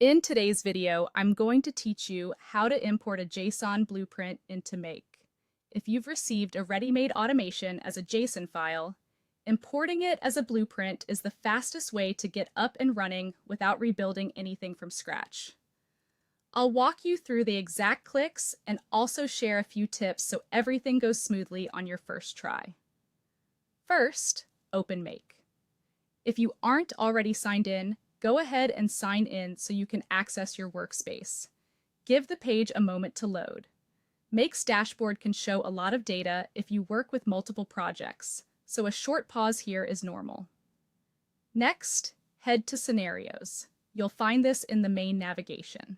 In today's video, I'm going to teach you how to import a JSON blueprint into Make. If you've received a ready-made automation as a JSON file, importing it as a blueprint is the fastest way to get up and running without rebuilding anything from scratch. I'll walk you through the exact clicks and also share a few tips so everything goes smoothly on your first try. First, open Make. If you aren't already signed in, go ahead and sign in so you can access your workspace. Give the page a moment to load. Make's dashboard can show a lot of data if you work with multiple projects, so a short pause here is normal. Next, head to Scenarios. You'll find this in the main navigation.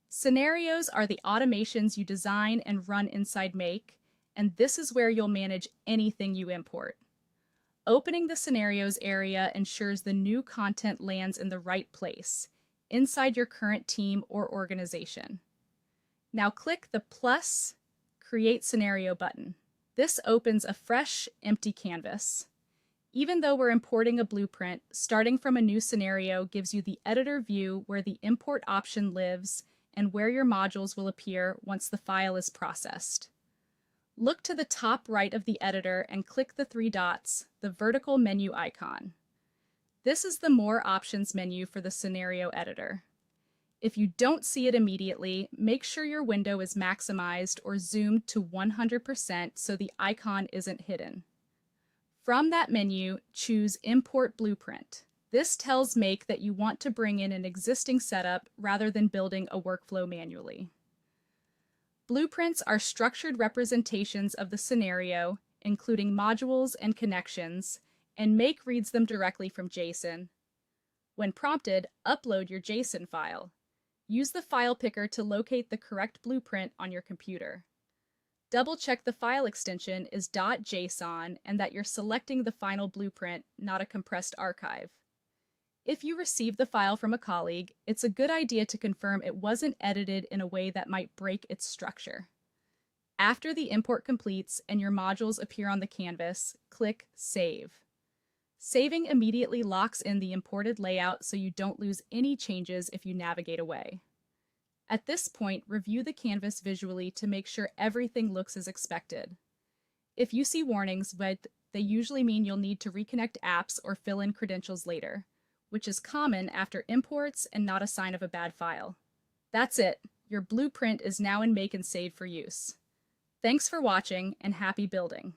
Scenarios are the automations you design and run inside Make, and this is where you'll manage anything you import. Opening the Scenarios area ensures the new content lands in the right place, inside your current team or organization. Now click the plus Create Scenario button. This opens a fresh, empty canvas. Even though we're importing a blueprint, starting from a new scenario gives you the editor view where the import option lives and where your modules will appear once the file is processed. Look to the top right of the editor and click the three dots, the vertical menu icon. This is the More Options menu for the scenario editor. If you don't see it immediately, make sure your window is maximized or zoomed to 100% so the icon isn't hidden. From that menu, choose Import Blueprint. This tells Make that you want to bring in an existing setup rather than building a workflow manually. Blueprints are structured representations of the scenario, including modules and connections, and Make reads them directly from JSON. When prompted, upload your JSON file. Use the file picker to locate the correct blueprint on your computer. Double-check the file extension is .json and that you're selecting the final blueprint, not a compressed archive. If you receive the file from a colleague, it's a good idea to confirm it wasn't edited in a way that might break its structure. After the import completes and your modules appear on the canvas, click Save. Saving immediately locks in the imported layout so you don't lose any changes if you navigate away. At this point, review the canvas visually to make sure everything looks as expected. If you see warnings, but they usually mean you'll need to reconnect apps or fill in credentials later, which is common after imports and not a sign of a bad file. That's it. Your blueprint is now in Make and saved for use. Thanks for watching and happy building.